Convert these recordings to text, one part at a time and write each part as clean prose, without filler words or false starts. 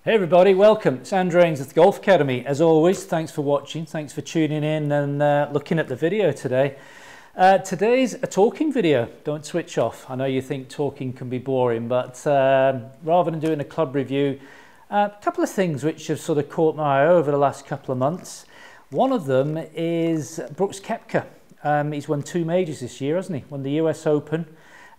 Hey everybody, welcome. It's Andrew Ains at the Golf Academy. As always, thanks for watching, thanks for tuning in and looking at the video today. Today's a talking video. Don't switch off. I know you think talking can be boring, but rather than doing a club review, a couple of things which have sort of caught my eye over the last couple of months. One of them is Brooks Koepka. He's won 2 majors this year, hasn't he? Won the US Open,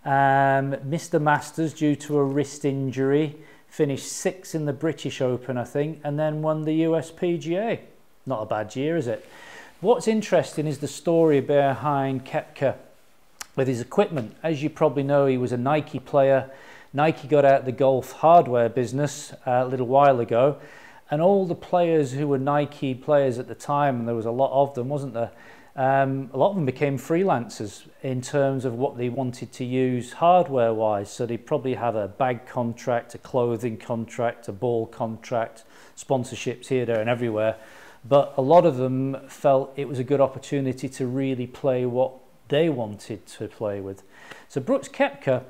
missed the Masters due to a wrist injury, finished 6th in the British Open, I think, and then won the US PGA. Not a bad year, is it? What's interesting is the story behind Koepka with his equipment. As you probably know, he was a Nike player. Nike got out of the golf hardware business a little while ago, and all the players who were Nike players at the time, and there was a lot of them, wasn't there? A lot of them became freelancers in terms of what they wanted to use hardware wise. So they probably have a bag contract, a clothing contract, a ball contract, sponsorships here, there and everywhere. But a lot of them felt it was a good opportunity to really play what they wanted to play with. So Brooks Koepka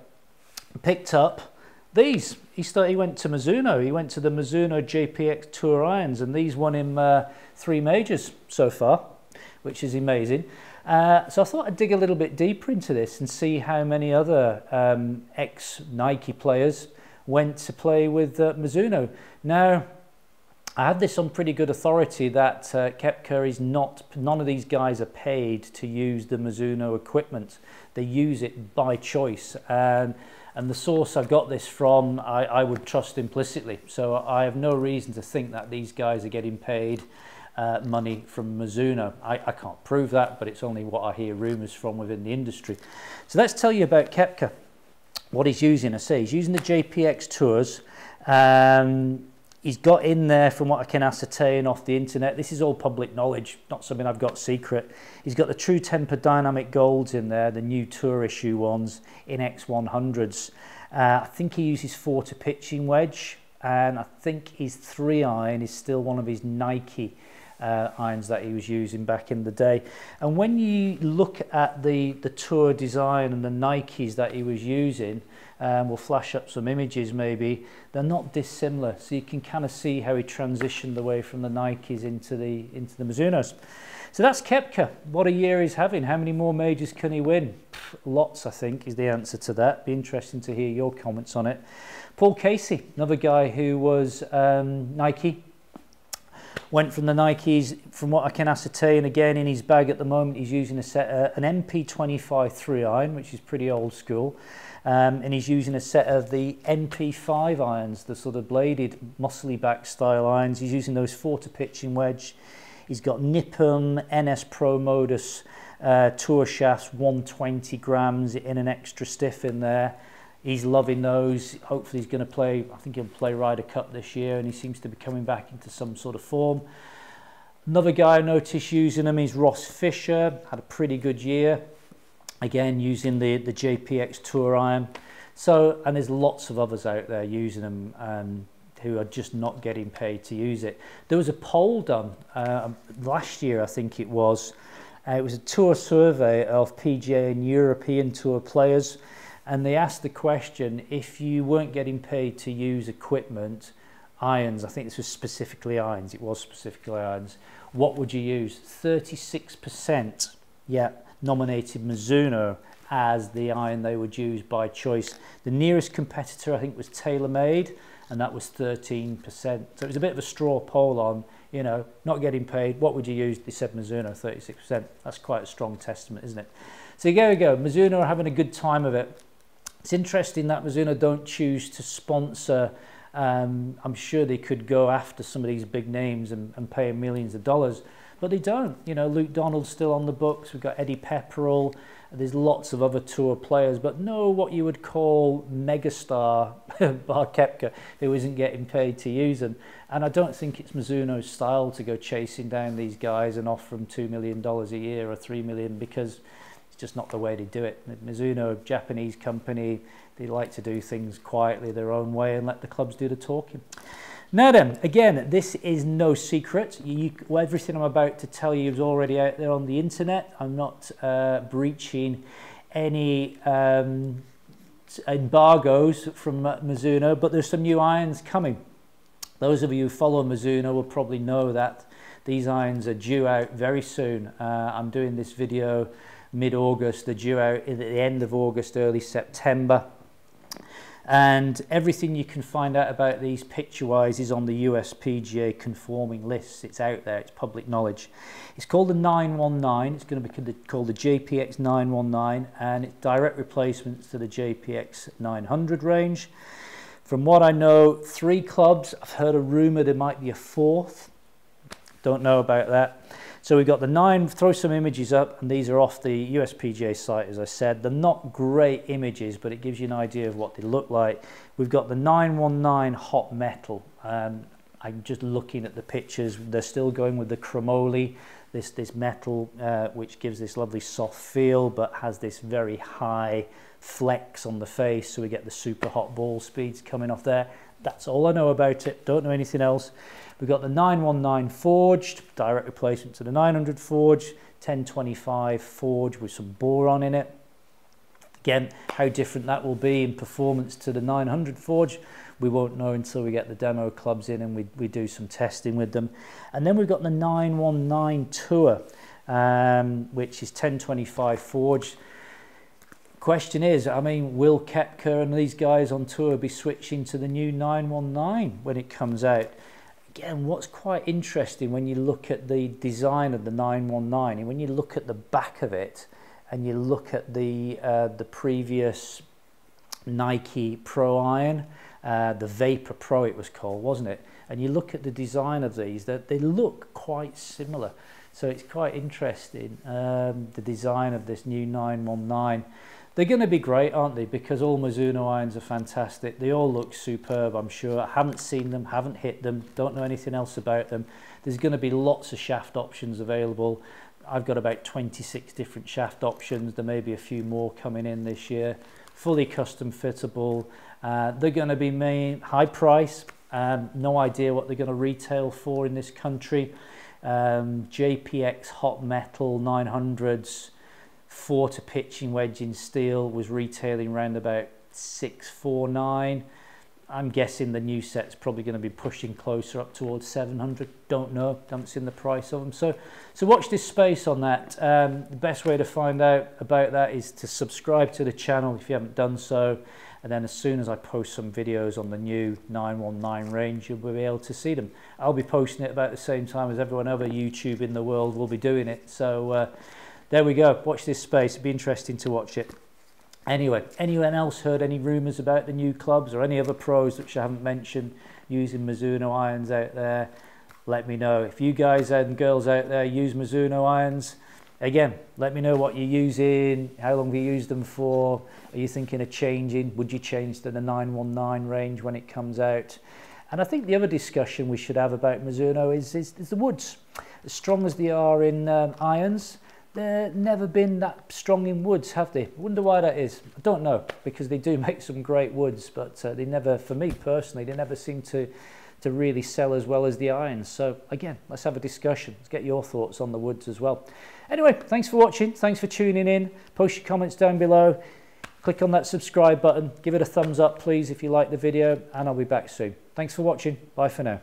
picked up these. He went to Mizuno. He went to the Mizuno JPX Tour Irons, and these won him 3 majors so far, which is amazing. So I thought I'd dig a little bit deeper into this and see how many other ex-Nike players went to play with Mizuno. Now, I had this on pretty good authority that Koepka is none of these guys are paid to use the Mizuno equipment. They use it by choice. And the source I got this from, I would trust implicitly. So I have no reason to think that these guys are getting paid money from Mizuno. I can't prove that, but it's only what I hear rumours from within the industry. So let's tell you about Koepka, what he's using. I say he's using the JPX Tours. He's got in there, from what I can ascertain off the internet, this is all public knowledge, not something I've got secret. He's got the True Temper Dynamic Golds in there, the new Tour issue ones in X100s. I think he uses 4-to pitching wedge, and I think his 3-iron is still one of his Nike irons that he was using back in the day. And when you look at the Tour design and the Nikes that he was using, we'll flash up some images maybe, they're not dissimilar, so you can kind of see how he transitioned away from the Nikes into the Mizunos. So that's Koepka. What a year he's having. How many more majors can he win? Lots, I think, is the answer to that. Be interesting to hear your comments on it. Paul Casey, another guy who was Nike, went from the Nikes. From what I can ascertain, again in his bag at the moment, he's using an MP25 3-iron, which is pretty old school. And he's using a set of the MP5 irons, the sort of bladed, muscly back style irons. He's using those 4-to pitching wedge. He's got Nippon NS Pro Modus tour shafts, 120 grams in an extra stiff in there. He's loving those. Hopefully he's going to play, I think he'll play Ryder Cup this year, and he seems to be coming back into some sort of form. Another guy I noticed using them is Ross Fisher, had a pretty good year. Again, using the JPX Tour iron. So, and there's lots of others out there using them who are just not getting paid to use it. There was a poll done last year, I think it was. It was a tour survey of PGA and European Tour players, and they asked the question, if you weren't getting paid to use equipment, irons, I think this was specifically irons, it was specifically irons, what would you use? 36%, yeah, nominated Mizuno as the iron they would use by choice. The nearest competitor, I think, was TaylorMade, and that was 13%. So it was a bit of a straw poll on, you know, not getting paid, what would you use? They said Mizuno, 36%. That's quite a strong testament, isn't it? So there we go, Mizuno are having a good time of it. It's interesting that Mizuno don't choose to sponsor. I'm sure they could go after some of these big names and pay millions of dollars, but they don't. You know, Luke Donald's still on the books. We've got Eddie Pepperell. There's lots of other tour players, but no what you would call megastar bar Koepka, who isn't getting paid to use them. And I don't think it's Mizuno's style to go chasing down these guys and offer them $2 million a year or $3 million, because it's just not the way they do it. Mizuno, Japanese company, they like to do things quietly their own way and let the clubs do the talking. Now then, again, this is no secret. Everything I'm about to tell you is already out there on the internet. I'm not breaching any embargoes from Mizuno, but there's some new irons coming. Those of you who follow Mizuno will probably know that these irons are due out very soon. I'm doing this video mid-August. They're due out at the end of August, early September. And everything you can find out about these picture-wise is on the USPGA conforming lists. It's out there, it's public knowledge. It's called the 919, it's going to be called the JPX 919, and it's direct replacements to the JPX 900 range. From what I know, 3 clubs. I've heard a rumour there might be a 4th. Don't know about that. So we've got the 9, throw some images up, and these are off the USPGA site, as I said. They're not great images, but it gives you an idea of what they look like. We've got the 919 hot metal. I'm just looking at the pictures. They're still going with the chromoly, this metal, which gives this lovely soft feel, but has this very high flex on the face, so we get the super hot ball speeds coming off there. That's all I know about it. Don't know anything else. We've got the 919 forged, direct replacement to the 900 forged, 1025 forged with some boron in it. Again, how different that will be in performance to the 900 forged, we won't know until we get the demo clubs in and we do some testing with them. And then we've got the 919 Tour, which is 1025 forged. Question is, I mean, will Koepka and these guys on tour be switching to the new 919 when it comes out? Again, what's quite interesting when you look at the design of the 919, and when you look at the back of it, and you look at the previous Nike Pro iron, the Vapor Pro it was called, wasn't it? And you look at the design of these, that they look quite similar. So it's quite interesting, the design of this new 919. They're going to be great, aren't they? Because all Mizuno irons are fantastic. They all look superb, I'm sure. I haven't seen them, haven't hit them, don't know anything else about them. There's going to be lots of shaft options available. I've got about 26 different shaft options. There may be a few more coming in this year. Fully custom fittable. They're going to be high price. No idea what they're going to retail for in this country. JPX hot metal 900s. 4 to pitching wedge in steel was retailing around about 649. I'm guessing the new set's probably going to be pushing closer up towards 700. Don't know, haven't seen the price of them. So watch this space on that. The best way to find out about that is to subscribe to the channel if you haven't done so. And then as soon as I post some videos on the new 919 range, you'll be able to see them. I'll be posting it about the same time as everyone over YouTube in the world will be doing it. So there we go, watch this space, it'd be interesting to watch it. Anyway, anyone else heard any rumours about the new clubs or any other pros which I haven't mentioned using Mizuno irons out there? Let me know. If you guys and girls out there use Mizuno irons, again, let me know what you're using, how long have you used them for, are you thinking of changing, would you change to the 919 range when it comes out? And I think the other discussion we should have about Mizuno is the woods. As strong as they are in irons, they've never been that strong in woods, have they? I wonder why that is. I don't know, because they do make some great woods, but they never, for me personally, they never seem to really sell as well as the irons. So again, let's have a discussion. Let's get your thoughts on the woods as well. Anyway, thanks for watching. Thanks for tuning in. Post your comments down below. Click on that subscribe button. Give it a thumbs up, please, if you like the video, and I'll be back soon. Thanks for watching. Bye for now.